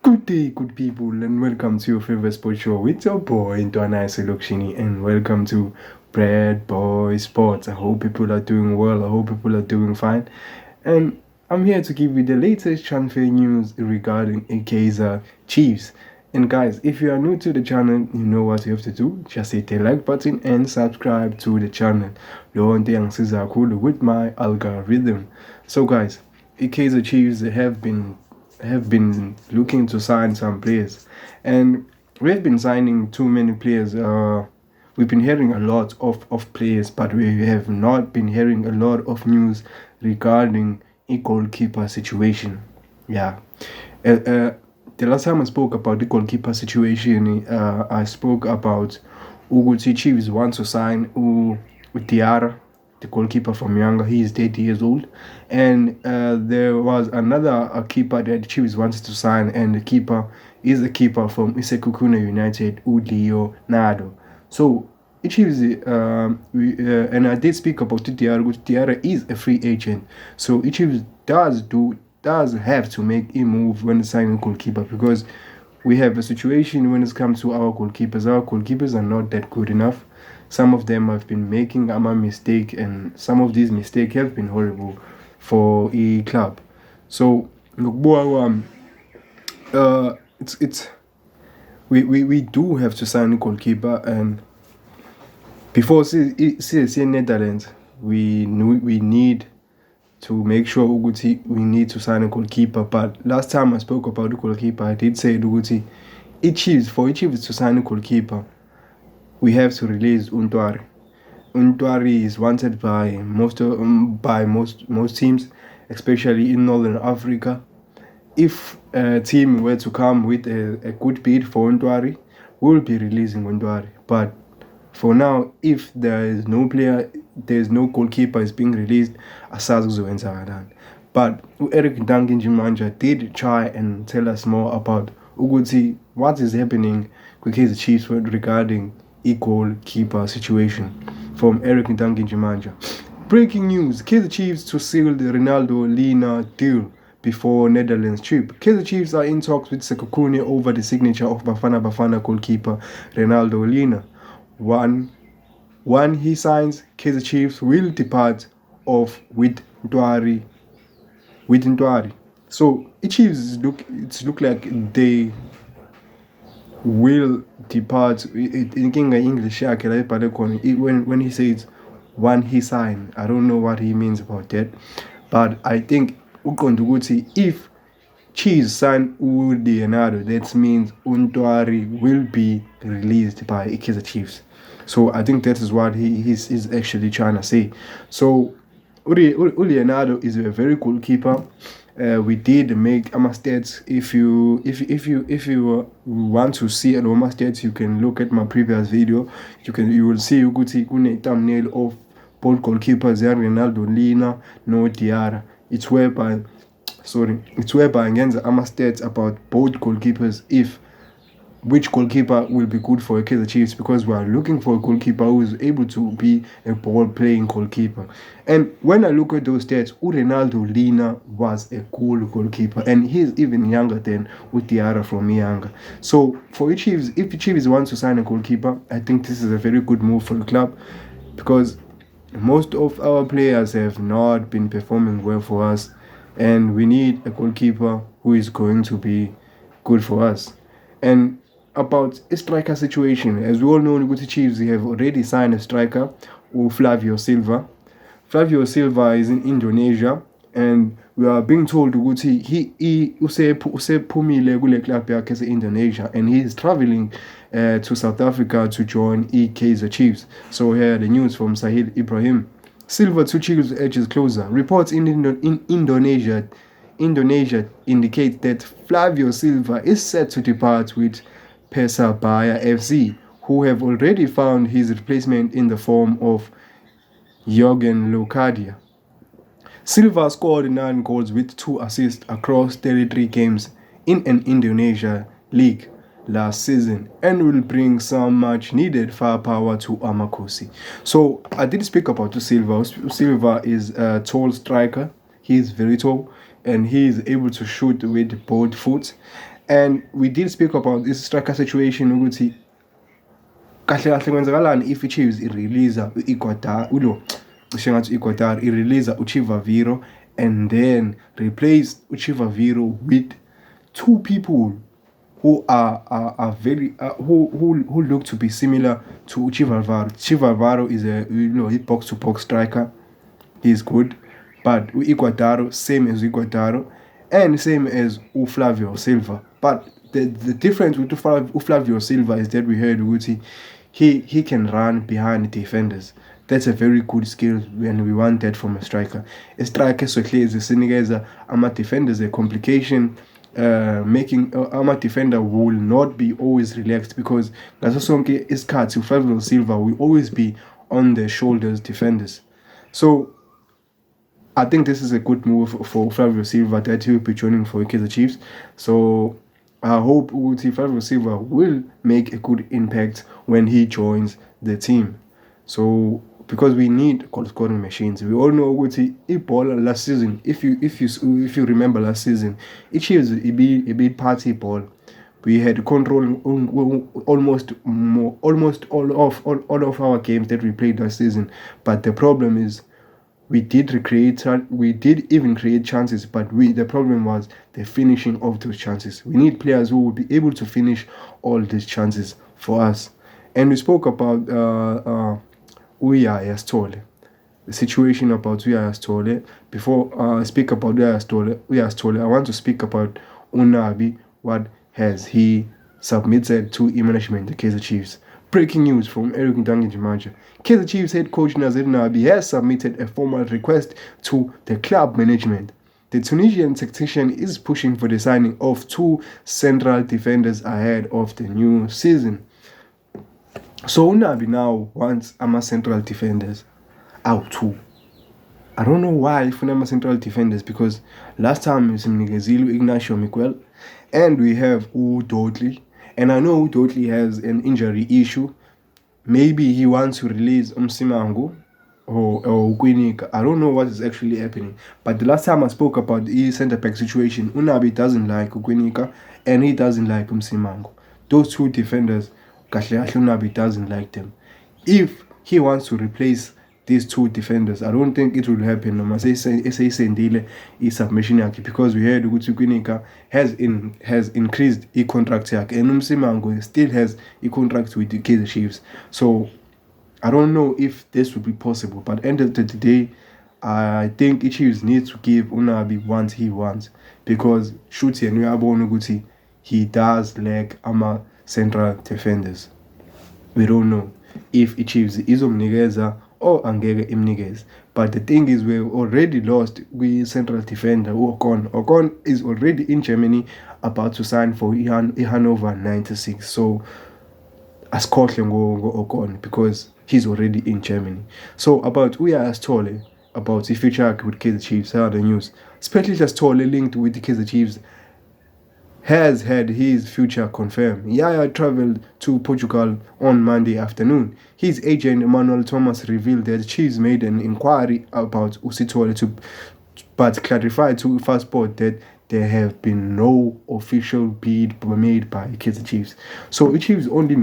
Good day, good people, and welcome to your favorite sports show with your boy Ntwana Selokshini, and welcome to Bread Boy Sports. I hope people are doing well. I hope people are doing fine, and I'm here to give you the latest transfer news regarding a Kaizer Chiefs. And guys, if you are new to the channel, you know what you have to do. Just hit the like button and subscribe to the channel. Lonke yangisiza kakhulu with my algorithm. So guys, the Kaizer Chiefs have been looking to sign some players, and we've been signing too many players. We've been hearing a lot of players, but we have not been hearing a lot of news regarding a goalkeeper situation. Yeah. The last time I spoke about the goalkeeper situation, I spoke about Uguti Chiefs want to sign Utiara, the goalkeeper from Yanga. He is 30 years old. And there was another keeper that Chiefs wanted to sign, and the keeper is a keeper from sekhukhune United, Leonardo. So Chiefs, and I did speak about Tiara. Tiara is a free agent. So Chiefs does have to make a move when signing a goalkeeper, because we have a situation when it comes to our goalkeepers. Our goalkeepers are not that good enough. Some of them have been making a mistake, and some of these mistakes have been horrible for a club. So it's we do have to sign a goalkeeper, and before see Netherlands, we need to make sure Uguti we need to sign a goalkeeper. But last time I spoke about the goalkeeper, I did say Uguti for Chiefs to sign a goalkeeper, we have to release Untwari. Untwari is wanted by most teams, especially in Northern Africa. If a team were to come with a good bid for Untwari, we will be releasing Untwari. But for now, if there is no player, there is no goalkeeper is being released, asazi kuzowenzakalani. But Eric Duncan Jimanja did try and tell us more about Uguti, what is happening with Kaizer Chiefs regarding goalkeeper situation, from Eric Duncan Jimanja. Breaking news: Kaizer Chiefs to seal the Renaldo Lina deal before Netherlands trip. Kaizer Chiefs are in talks with sekhukhune over the signature of Bafana goalkeeper Renaldo Lina. One he signs, Kaizer Chiefs will depart off with Ntwari. So Chiefs look like they will depart. In English, when he says one he signed, I don't know what he means about that, but I think if Chiefs sign Leonardo, that means Untwari will be released by Kaizer Chiefs. So I think that is what he's actually trying to say. So Leonardo is a very cool keeper. We did make stats. If you want to see Aloma stats, you can look at my previous video. You will see a thumbnail of both goalkeepers, Renaldo Lina, no Diarra. It's whereby ngenza stats about both goalkeepers, if which goalkeeper will be good for Kaizer Chiefs, because we are looking for a goalkeeper who is able to be a ball-playing goalkeeper. And when I look at those stats, Renaldo Lina was a cool goalkeeper, and he's even younger than Utiara from Yanga. So for Chiefs, if Chiefs wants to sign a goalkeeper, I think this is a very good move for the club, because most of our players have not been performing well for us, and we need a goalkeeper who is going to be good for us. And about a striker situation, as we all know, the Chiefs have already signed a striker, Flavio Silva. Flavio Silva is in Indonesia, and we are being told ukuthi he usephumile kule club yakhe Indonesia, and he is traveling to South Africa to join Kaizer Chiefs. So here the news from Sahil Ibrahim. Silva to Chiefs edges closer. Reports in Indonesia indicate that Flavio Silva is set to depart with Persebaya FC, who have already found his replacement in the form of Jürgen Locadia. Silva scored 9 goals with 2 assists across 33 games in an Indonesia league last season, and will bring some much needed firepower to Amakosi. So I did speak about Silva. Silva is a tall striker. He is very tall, and he is able to shoot with both foot. And we did speak about this striker situation ukuthi kahle kahle kwenzakalani if i-Chiefs i-release i-release uChivaviro and then replace uChivaviro with two people who are very who look to be similar to Chivavaro. Chivavaro is a box to box striker. He's good, but Iguodaro same as Iguodaro and same as Flavio Silva. But the difference with Flavio Silva is that we heard Uguti, he can run behind defenders. That's a very good skill, and we want that from a striker. A striker so clear is a ama defenders a complication. Making our defender will not be always relaxed because Gasosonke is cut to Flavio Silva will always be on the shoulders defenders. So I think this is a good move for Flavio Silva that he will be joining for Kaizer Chiefs. So I hope Flavio Silva will make a good impact when he joins the team. So because we need goal scoring machines. We all know Uguti ball last season. If you remember last season, it Chiefs a big party ball. We had control almost all of our games that we played last season. But the problem is we did even create chances, but the problem was the finishing of those chances. We need players who will be able to finish all these chances for us. And we spoke about Uyaya Stole. The situation about Uyaya Stole. Before I speak about Uyaya Stole, I want to speak about Unabi. What has he submitted to management, the Kaizer Chiefs? Breaking news from Eric Ndangi-Jimanja. Kaizer Chiefs head coach Nazir Nabi has submitted a formal request to the club management. The Tunisian tactician is pushing for the signing of two central defenders ahead of the new season. So Unabi now wants our central defenders out too. I don't know why Funama central defenders, because last time is Mnigezilu Ignacio Miguel and we have Udodli. And I know Udodli has an injury issue. Maybe he wants to release Msimangu or Kwinika. I don't know what is actually happening. But the last time I spoke about the centre back situation, Unabi doesn't like Kwinika and he doesn't like Msimangu. Those two defenders, Unabi doesn't like them. If he wants to replace these two defenders, I don't think it will happen. No, submission because we heard Uguti Kwinika has increased a contract and Msimangu still has a contract with the Kaizer Chiefs. So I don't know if this would be possible. But at the end of the day, I think Chiefs needs to give Unabi what he wants, because Shuti and Uguti, he does lack central defenders. We don't know if Chiefs is Omnigeza or Angega Imnigez. But the thing is, we've already lost the central defender Ocon. Ocon is already in Germany about to sign for Hannover 96. So as go Ocon because he's already in Germany. So about Uyaya Stole, about the future with Kaizer Chiefs, how the news. Especially Stole linked with the Kaizer Chiefs has had his future confirmed. Yaya traveled to Portugal on Monday afternoon. His agent Emmanuel Thomas revealed that Chiefs made an inquiry about Usitole but clarified to Fastport that there have been no official bid made by Kaizer Chiefs. So the Chiefs only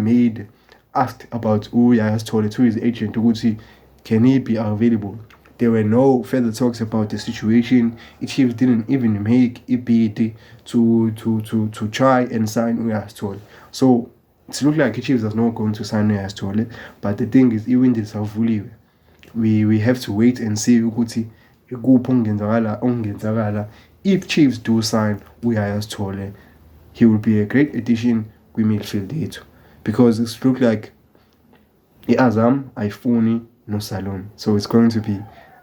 asked about Uyaya Stole to his agent to see can he be available. There were no further talks about the situation. The Chiefs didn't even make a bid to try and sign Uyaya Stole. So it looks like the Chiefs are not going to sign Uyaya Stole. But the thing is, even this we have to wait and see if Chiefs do sign Uyaya Stole, he will be a great addition with midfield because it looks like Azam, Ifuni, no Salon. So it's going to be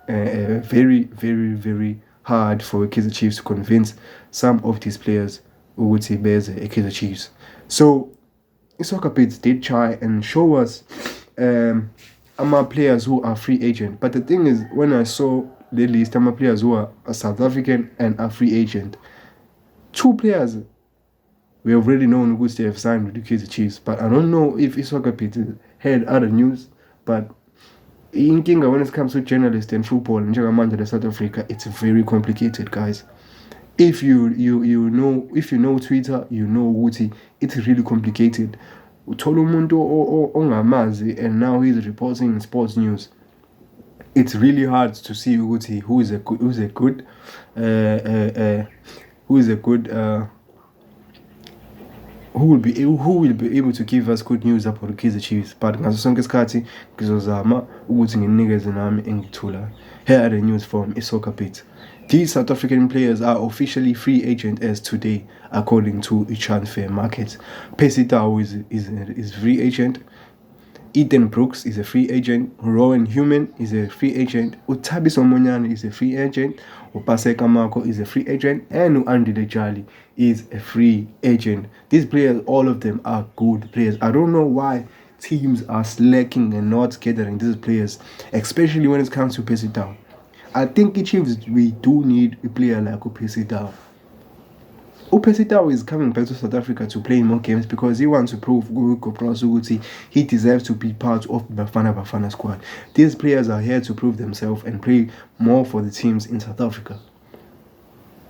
very, very, very hard for Kaizer Chiefs to convince some of these players who would say there's a Kaizer Chiefs. So Soccer Bits did try and show us players who are free agent. But the thing is, when I saw the list, players who are South African and are free agent, two players we already know who they have signed with the Kaizer Chiefs. But I don't know if Soccer Bits had other news. But when it comes to journalists and football in South Africa, it's very complicated, guys. If you know Twitter, you know ukuthi it's really complicated. Uthola umuntu ongamazi and now he's reporting sports news. It's really hard to see ukuthi who is a good who will be able to give us good news about Kaizer Chiefs. But ngaso sonke isikhathi ngizozama ukuthi nginikeze nami engithula. Here are the news from iSoccer Beat. These South African players are officially free agent as today, according to a transfer market. Percy Tau is free agent. Ethan Brooks is a free agent. Rowan Human is a free agent. Utabiso Monyane is a free agent. Upaseka Marco is a free agent. And Andy Dejali is a free agent. These players, all of them are good players. I don't know why teams are slacking and not gathering these players, especially when it comes to Percy Tau. I think the Chiefs, we do need a player like Percy Tau. Percy Tau is coming back to South Africa to play more games because he wants to prove he deserves to be part of the Bafana squad. These players are here to prove themselves and play more for the teams in South Africa.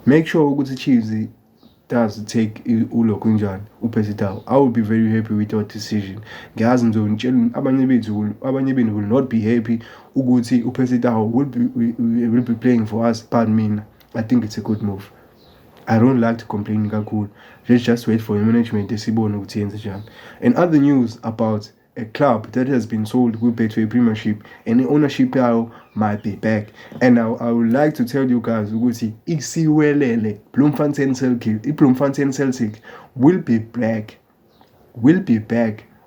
Make sure Uguti Chiefs does take Ulo Kunjan, Percy Tau. I will be very happy with your decision. Abanye will not be happy. Uguti Percy Tau will be playing for us. But I think it's a good move. I don't like to complain kakhulu. Let's just wait for the management to see ukuthi yenze njani. And other news about a club that has been sold with Betway Premiership and the ownership yayo might be back. And I would like to tell you guys ukuthi isiwelele Bloemfontein Celtic will be back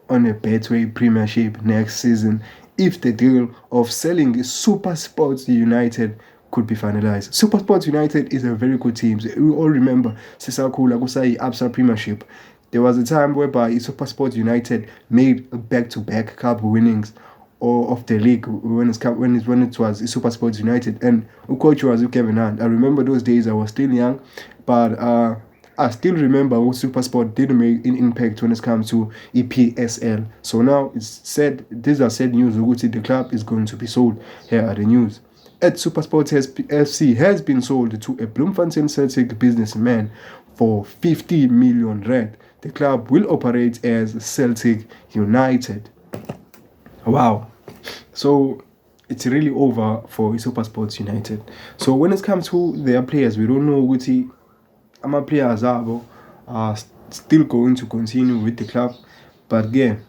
on a Betway Premiership next season if the deal of selling Super Sports United could be finalized. Super Sports United is a very good team. We all remember Sisakhula Kusai Absa Premiership. There was a time whereby Super Sports United made back-to-back cup winnings of the league when it was Super Sports United, and coach was Kevin Hunt. I remember those days. I was still young, but I still remember what Super Sport did make an impact when it comes to EPSL. So now it's said, these are said news. The club is going to be sold. Here are the news. At SuperSport FC has been sold to a Bloemfontein Celtic businessman for 50 million rand. The club will operate as Celtic United. Wow. So it's really over for SuperSport United. So when it comes to their players, we don't know which our players are still going to continue with the club. But again,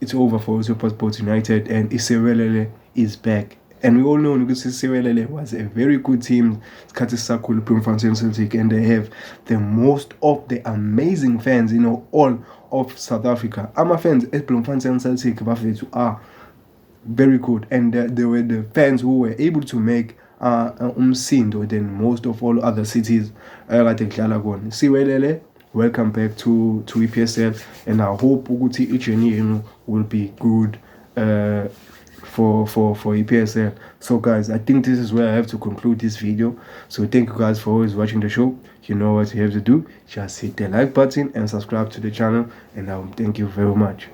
it's over for SuperSport United and Isewelele is back. And we all know because Sewelele was a very good team, Bloemfontein Celtic, and they have the most of the amazing fans, all of South Africa. Our fans at Bloemfontein Celtic are very good, and they were the fans who were able to make umsindo than most of all other cities. Sewelele, welcome back to EPSL, and I hope each and will be good. For EPSL. So guys, I think this is where I have to conclude this video. So thank you guys for always watching the show. You know what you have to do, just hit the like button and subscribe to the channel, and I will thank you very much.